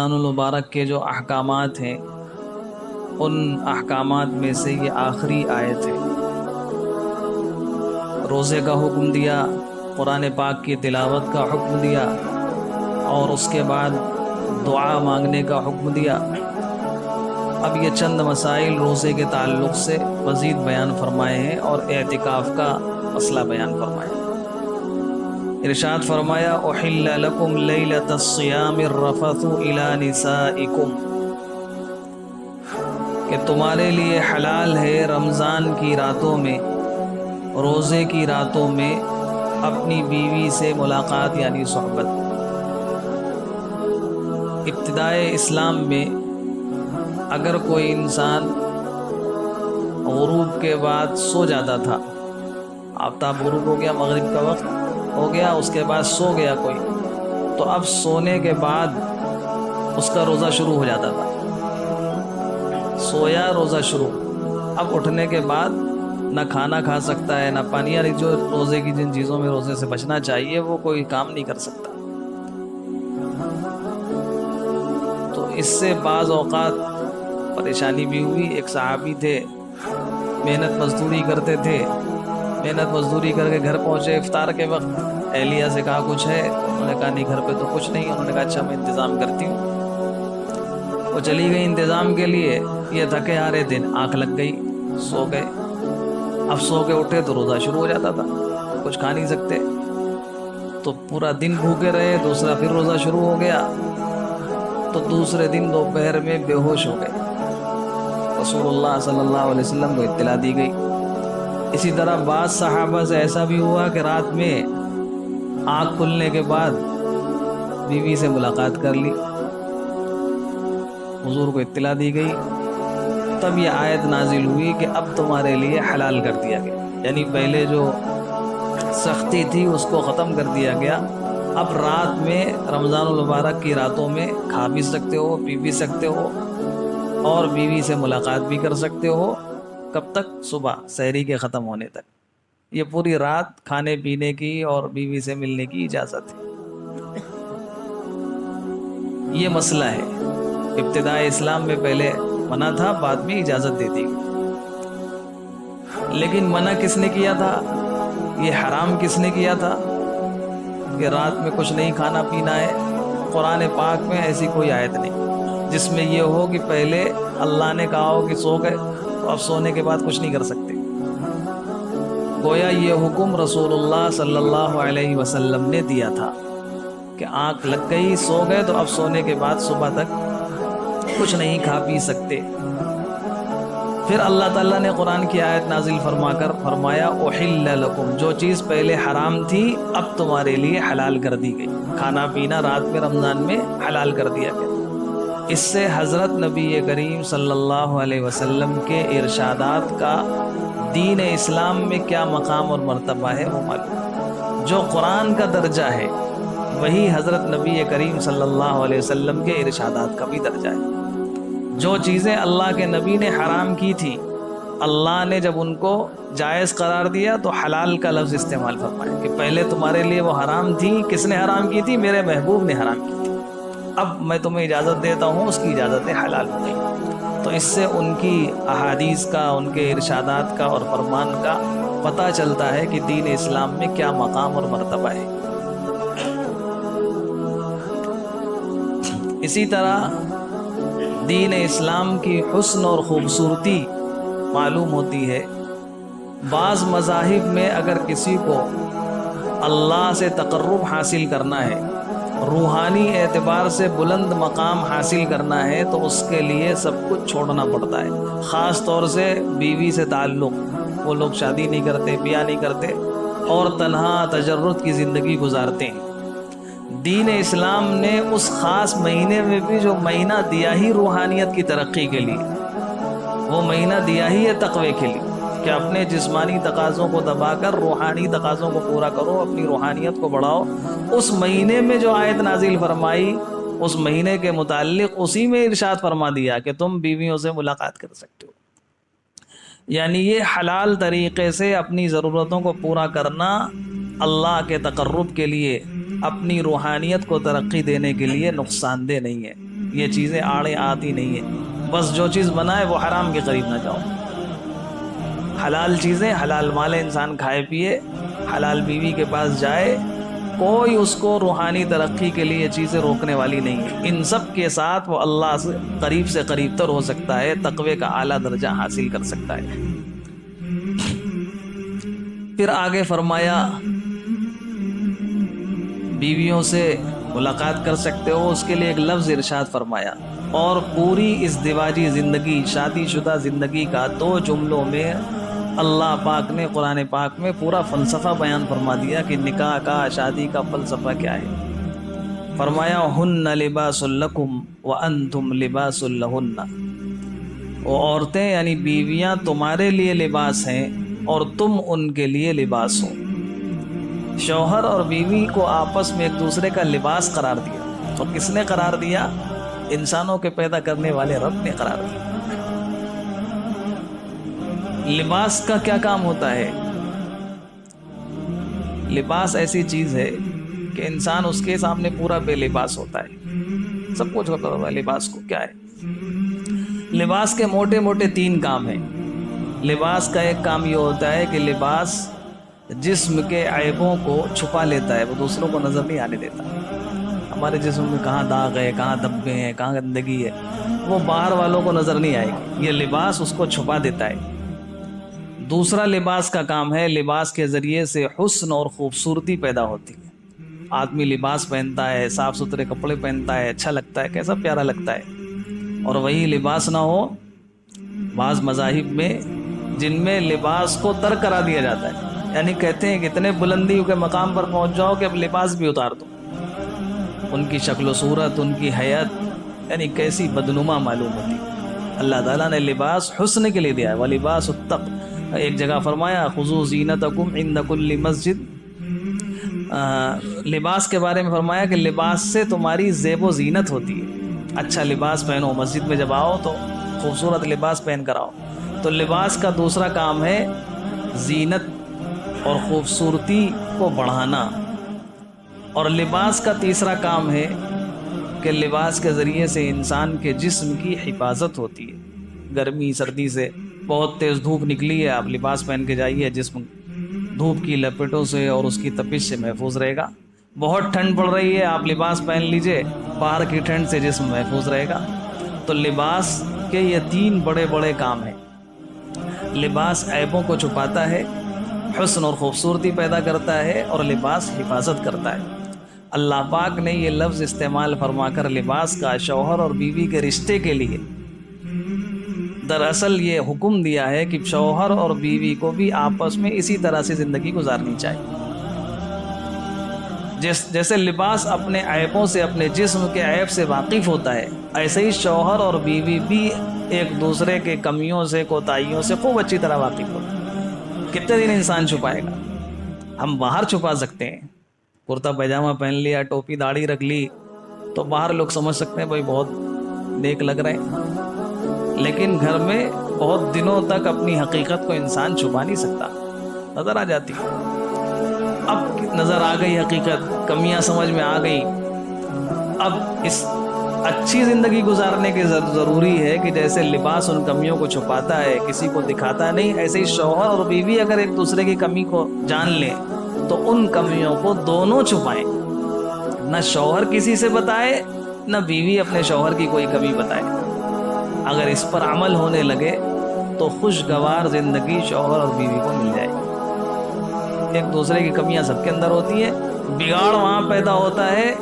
رمضان المبارک کے جو احکامات ہیں ان احکامات میں سے یہ آخری آیت ہے۔ روزے کا حکم دیا، قرآن پاک کی تلاوت کا حکم دیا، اور اس کے بعد دعا مانگنے کا حکم دیا۔ اب یہ چند مسائل روزے کے تعلق سے مزید بیان فرمائے ہیں اور اعتکاف کا مسئلہ بیان فرمائے ہیں۔ ارشاد فرمایا احل لکم لیلۃ الصیام الرفث الی نسائکم، کہ تمہارے لیے حلال ہے رمضان کی راتوں میں، روزے کی راتوں میں اپنی بیوی سے ملاقات یعنی صحبت۔ ابتدائے اسلام میں اگر کوئی انسان غروب کے بعد سو جاتا تھا، آفتاب غروب ہو گیا، مغرب کا وقت ہو گیا، اس کے بعد سو گیا کوئی، تو اب سونے کے بعد اس کا روزہ شروع ہو جاتا تھا۔ سویا روزہ شروع، اب اٹھنے کے بعد نہ کھانا کھا سکتا ہے نہ پانی، یعنی جو روزے کی جن چیزوں میں روزے سے بچنا چاہیے وہ کوئی کام نہیں کر سکتا۔ تو اس سے بعض اوقات پریشانی بھی ہوئی۔ ایک صحابی تھے، محنت مزدوری کرتے تھے، محنت مزدوری کر کے گھر پہنچے افطار کے وقت، اہلیہ سے کہا کچھ ہے؟ انہوں نے کہا نہیں گھر پہ تو کچھ نہیں۔ انہوں نے کہا اچھا میں انتظام کرتی ہوں۔ وہ چلی گئی انتظام کے لیے، یہ تھکے ہارے دن، آنکھ لگ گئی، سو گئے۔ اب سو کے اٹھے تو روزہ شروع ہو جاتا تھا، کچھ کھا نہیں سکتے، تو پورا دن بھوکے رہے، دوسرا پھر روزہ شروع ہو گیا، تو دوسرے دن دوپہر میں بے ہوش ہو گئے۔ رسول اللہ صلی اللہ علیہ وسلم کو اطلاع دی گئی۔ اسی طرح بعض صحابہ سے ایسا بھی ہوا کہ رات میں آنکھ کھلنے کے بعد بیوی سے ملاقات کر لی، حضور کو اطلاع دی گئی، تب یہ آیت نازل ہوئی کہ اب تمہارے لیے حلال کر دیا گیا، یعنی پہلے جو سختی تھی اس کو ختم کر دیا گیا۔ اب رات میں رمضان المبارک کی راتوں میں کھا بھی سکتے ہو، پی بھی سکتے ہو، اور بیوی سے ملاقات بھی کر سکتے ہو۔ کب تک؟ صبح سحری کے ختم ہونے تک۔ یہ پوری رات کھانے پینے کی اور بیوی سے ملنے کی اجازت ہے۔ یہ مسئلہ ہے۔ ابتدائی اسلام میں پہلے منع تھا، بعد میں اجازت دے دی گئی۔ لیکن منع کس نے کیا تھا؟ یہ حرام کس نے کیا تھا کہ رات میں کچھ نہیں کھانا پینا ہے؟ قرآن پاک میں ایسی کوئی آیت نہیں جس میں یہ ہو کہ پہلے اللہ نے کہا ہو کہ سو گئے تو اب سونے کے بعد کچھ نہیں کر سکتے۔ گویا یہ حکم رسول اللہ صلی اللہ علیہ وسلم نے دیا تھا کہ آنکھ لگ گئی، سو گئے، تو اب سونے کے بعد صبح تک کچھ نہیں کھا پی سکتے۔ پھر اللہ تعالیٰ نے قرآن کی آیت نازل فرما کر فرمایا احل لکم، جو چیز پہلے حرام تھی اب تمہارے لیے حلال کر دی گئی۔ کھانا پینا رات میں رمضان میں حلال کر دیا گیا۔ اس سے حضرت نبی کریم صلی اللہ علیہ وسلم کے ارشادات کا دین اسلام میں کیا مقام اور مرتبہ ہے وہ معلوم۔ جو قرآن کا درجہ ہے وہی حضرت نبی کریم صلی اللہ علیہ وسلم کے ارشادات کا بھی درجہ ہے۔ جو چیزیں اللہ کے نبی نے حرام کی تھی، اللہ نے جب ان کو جائز قرار دیا تو حلال کا لفظ استعمال فرمایا کہ پہلے تمہارے لیے وہ حرام تھی۔ کس نے حرام کی تھی؟ میرے محبوب نے حرام کی تھی، اب میں تمہیں اجازت دیتا ہوں، اس کی اجازتیں حلال ہو گئی۔ تو اس سے ان کی احادیث کا، ان کے ارشادات کا اور فرمان کا پتہ چلتا ہے کہ دین اسلام میں کیا مقام اور مرتبہ ہے۔ اسی طرح دین اسلام کی حسن اور خوبصورتی معلوم ہوتی ہے۔ بعض مذاہب میں اگر کسی کو اللہ سے تقرب حاصل کرنا ہے، روحانی اعتبار سے بلند مقام حاصل کرنا ہے، تو اس کے لیے سب کچھ چھوڑنا پڑتا ہے۔ خاص طور سے بیوی سے تعلق، وہ لوگ شادی نہیں کرتے، بیاہ نہیں کرتے اور تنہا تجرد کی زندگی گزارتے ہیں۔ دین اسلام نے اس خاص مہینے میں بھی جو مہینہ دیا ہی روحانیت کی ترقی کے لیے، وہ مہینہ دیا ہی ہے تقوی کے لیے کہ اپنے جسمانی تقاضوں کو دبا کر روحانی تقاضوں کو پورا کرو، اپنی روحانیت کو بڑھاؤ۔ اس مہینے میں جو آیت نازل فرمائی، اس مہینے کے متعلق اسی میں ارشاد فرما دیا کہ تم بیویوں سے ملاقات کر سکتے ہو۔ یعنی یہ حلال طریقے سے اپنی ضرورتوں کو پورا کرنا اللہ کے تقرب کے لیے، اپنی روحانیت کو ترقی دینے کے لیے نقصان دہ نہیں ہے۔ یہ چیزیں آڑے آتی نہیں ہیں. بس جو چیز بنائے وہ حرام کے قریب نہ جاؤ. حلال چیزیں، حلال مال انسان کھائے پیے، حلال بیوی کے پاس جائے، کوئی اس کو روحانی ترقی کے لیے چیزیں روکنے والی نہیں ہے. ان سب کے ساتھ وہ اللہ سے قریب تر ہو سکتا ہے، تقوی کا اعلیٰ درجہ حاصل کر سکتا ہے. پھر آگے فرمایا بیویوں سے ملاقات کر سکتے ہو، اس کے لیے ایک لفظ ارشاد فرمایا. اور پوری ازدواجی زندگی، شادی شدہ زندگی کا 2 جملوں میں اللہ پاک نے قرآن پاک میں پورا فلسفہ بیان فرما دیا کہ نکاح کا، شادی کا فلسفہ کیا ہے. فرمایا ہن لباس لکم وانتم لباس لہن. وہ عورتیں یعنی بیویاں تمہارے لیے لباس ہیں اور تم ان کے لیے لباس ہو. شوہر اور بیوی کو آپس میں ایک دوسرے کا لباس قرار دیا. تو کس نے قرار دیا؟ انسانوں کے پیدا کرنے والے رب نے قرار دیا. لباس کا کیا کام ہوتا ہے؟ لباس ایسی چیز ہے کہ انسان اس کے سامنے پورا بے لباس ہوتا ہے. سب کچھ ہوتا ہے. لباس کو کیا ہے؟ لباس کے موٹے موٹے 3 کام ہیں. لباس کا ایک کام یہ ہوتا ہے کہ لباس جسم کے عیبوں کو چھپا لیتا ہے، وہ دوسروں کو نظر نہیں آنے دیتا. ہمارے جسم میں کہاں داغ ہے، کہاں دھبے ہیں، کہاں گندگی ہے، وہ باہر والوں کو نظر نہیں آئے گی. یہ لباس اس کو چھپا دیتا ہے. دوسرا لباس کا کام ہے، لباس کے ذریعے سے حسن اور خوبصورتی پیدا ہوتی ہے. آدمی لباس پہنتا ہے، صاف ستھرے کپڑے پہنتا ہے، اچھا لگتا ہے، کیسا پیارا لگتا ہے. اور وہی لباس نہ ہو، بعض مذاہب میں جن میں لباس کو ترک کرا دیا جاتا ہے، یعنی کہتے ہیں کہ اتنے بلندی کے مقام پر پہنچ جاؤ کہ اب لباس بھی اتار دو. ان کی شکل و صورت، ان کی حیت یعنی کیسی بدنما معلوم ہوتی. اللہ تعالیٰ نے لباس حسن کے لیے دیا ہے. وَلِبَاسُ التَّقْوَىٰ. ایک جگہ فرمایا خُذُوا زِینَتَکُمْ عِنْدَ كُلِّ مسجد. لباس کے بارے میں فرمایا کہ لباس سے تمہاری زیب و زینت ہوتی ہے. اچھا لباس پہنو، مسجد میں جب آؤ تو خوبصورت لباس پہن کر آؤ. تو لباس کا دوسرا کام ہے زینت اور خوبصورتی کو بڑھانا. اور لباس کا تیسرا کام ہے کہ لباس کے ذریعے سے انسان کے جسم کی حفاظت ہوتی ہے. گرمی سردی سے، بہت تیز دھوپ نکلی ہے، آپ لباس پہن کے جائیے، جسم دھوپ کی لپٹوں سے اور اس کی تپش سے محفوظ رہے گا. بہت ٹھنڈ پڑ رہی ہے، آپ لباس پہن لیجئے، باہر کی ٹھنڈ سے جسم محفوظ رہے گا. تو لباس کے یہ 3 بڑے بڑے کام ہیں. لباس عیبوں کو چھپاتا ہے، حسن اور خوبصورتی پیدا کرتا ہے، اور لباس حفاظت کرتا ہے. اللہ پاک نے یہ لفظ استعمال فرما کر لباس کا شوہر اور بیوی کے رشتے کے لیے دراصل یہ حکم دیا ہے کہ شوہر اور بیوی کو بھی آپس میں اسی طرح سے زندگی گزارنی چاہیے. جیسے لباس اپنے عیبوں سے، اپنے جسم کے عیب سے واقف ہوتا ہے، ایسے ہی شوہر اور بیوی بھی ایک دوسرے کے کمیوں سے، کوتاہیوں سے خوب اچھی طرح واقف ہوتا ہے. کتنے دن انسان چھپائے گا؟ ہم باہر چھپا سکتے ہیں، کرتا پیجامہ پہن لیا، ٹوپی داڑھی رکھ لی تو باہر لوگ سمجھ سکتے ہیں بھائی بہت نیک لگ رہے ہیں. لیکن گھر میں بہت دنوں تک اپنی حقیقت کو انسان چھپا نہیں سکتا، نظر آ جاتی. اب نظر آ گئی حقیقت، کمیاں سمجھ میں آ گئی. اب اس اچھی زندگی گزارنے کے ضروری ہے کہ جیسے لباس ان کمیوں کو چھپاتا ہے، کسی کو دکھاتا نہیں، ایسے ہی شوہر اور بیوی اگر ایک دوسرے کی کمی کو جان لیں تو ان کمیوں کو دونوں چھپائیں. نہ شوہر کسی سے بتائے، نہ بیوی اپنے شوہر کی کوئی کمی بتائے. اگر اس پر عمل ہونے لگے تو خوشگوار زندگی شوہر اور بیوی کو مل جائے گی. ایک دوسرے کی کمیاں سب کے اندر ہوتی ہیں. بگاڑ وہاں پیدا ہوتا ہے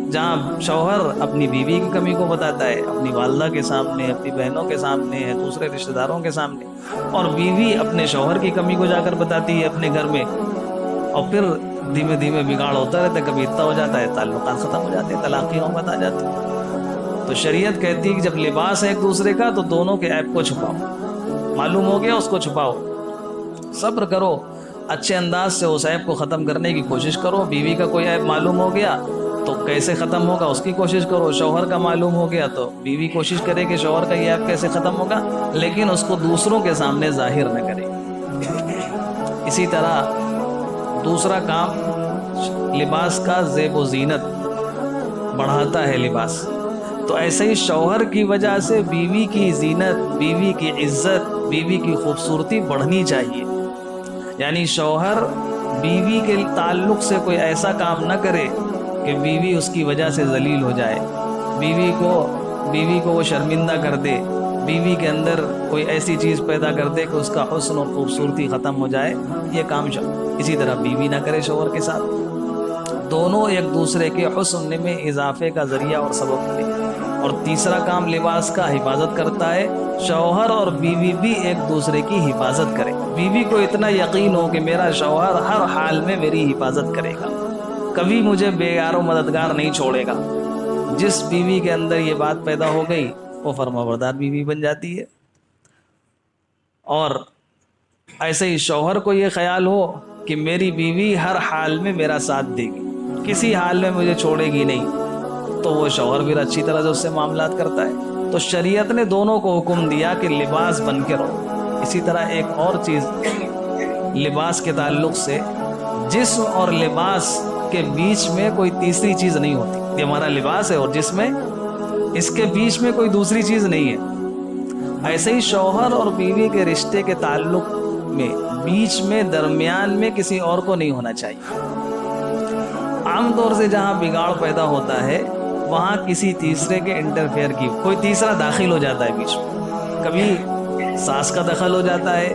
جہاں شوہر اپنی بیوی کی کمی کو بتاتا ہے، اپنی والدہ کے سامنے، اپنی بہنوں کے سامنے، دوسرے رشتہ داروں کے سامنے، اور بیوی اپنے شوہر کی کمی کو جا کر بتاتی ہے اپنے گھر میں. اور پھر دھیمے دھیمے بگاڑ ہوتا رہتا ہے. کبھی اتنا ہو جاتا ہے تعلقات ختم ہو جاتے ہیں، طلاق کی نوبت آ جاتی ہے. تو شریعت کہتی ہے کہ جب لباس ہے ایک دوسرے کا تو دونوں کے عیب کو چھپاؤ. معلوم ہو گیا اس کو چھپاؤ، صبر کرو، اچھے انداز سے اس عیب کو ختم کرنے کی کوشش کرو. بیوی کا کوئی عیب معلوم ہو گیا تو کیسے ختم ہوگا اس کی کوشش کرو. شوہر کا معلوم ہو گیا تو بیوی کوشش کرے کہ شوہر کا یہ عیب کیسے ختم ہوگا، لیکن اس کو دوسروں کے سامنے ظاہر نہ کرے. اسی طرح دوسرا کام لباس کا زیب و زینت بڑھاتا ہے. لباس تو ایسے ہی شوہر کی وجہ سے بیوی کی زینت، بیوی کی عزت، بیوی کی خوبصورتی بڑھنی چاہیے. یعنی شوہر بیوی کے تعلق سے کوئی ایسا کام نہ کرے کہ بیوی اس کی وجہ سے ذلیل ہو جائے، بیوی کو وہ شرمندہ کر دے، بیوی کے اندر کوئی ایسی چیز پیدا کر دے کہ اس کا حسن اور خوبصورتی ختم ہو جائے. یہ کام اسی طرح بیوی نہ کرے شوہر کے ساتھ. دونوں ایک دوسرے کے حسن میں اضافے کا ذریعہ اور سبب بنے. اور تیسرا کام لباس کا حفاظت کرتا ہے. شوہر اور بیوی بھی ایک دوسرے کی حفاظت کرے. بیوی کو اتنا یقین ہو کہ میرا شوہر ہر حال میں میری حفاظت کرے گا، کبھی مجھے بے یار و مددگار نہیں چھوڑے گا. جس بیوی کے اندر یہ بات پیدا ہو گئی وہ فرمانبردار بیوی بن جاتی ہے. اور ایسے ہی شوہر کو یہ خیال ہو کہ میری بیوی ہر حال میں میرا ساتھ دے گی، کسی حال میں مجھے چھوڑے گی نہیں، تو وہ شوہر بھی اچھی طرح سے اس سے معاملات کرتا ہے. تو شریعت نے دونوں کو حکم دیا کہ لباس بن کے رہو. اسی طرح ایک اور چیز لباس کے تعلق سے، جسم اور لباس کے بیچ میں کوئی تیسری چیز نہیں ہوتی. یہ ہمارا لباس ہے اور جسم ہے، اس کے بیچ میں کوئی دوسری چیز نہیں ہے. ایسے ہی شوہر اور بیوی کے رشتے کے تعلق میں بیچ میں درمیان میں کسی اور کو نہیں ہونا چاہیے. عام طور سے جہاں بگاڑ پیدا ہوتا ہے وہاں کسی تیسرے کے انٹرفیئر کی، کوئی تیسرا داخل ہو جاتا ہے بیچ میں. کبھی ساس کا دخل ہو جاتا ہے،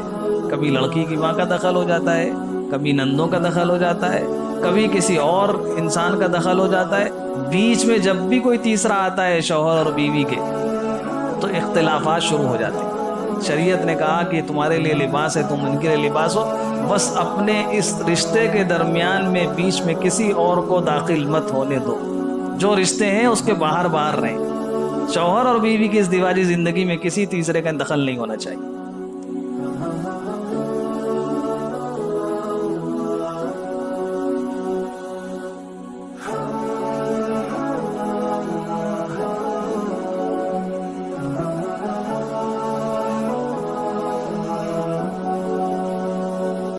کبھی لڑکی کی ماں کا دخل ہو جاتا ہے، کبھی نندوں کا دخل ہو جاتا ہے، کبھی کسی اور انسان کا دخل ہو جاتا ہے. بیچ میں جب بھی کوئی تیسرا آتا ہے شوہر اور بیوی کے تو اختلافات شروع ہو جاتے ہیں. شریعت نے کہا کہ تمہارے لیے لباس ہے، تم ان کے لیے لباس ہو، بس اپنے اس رشتے کے درمیان میں بیچ میں کسی اور کو داخل مت ہونے دو. جو رشتے ہیں اس کے باہر رہیں. شوہر اور بیوی کی اس دیواجی زندگی میں کسی تیسرے کا دخل نہیں ہونا چاہیے.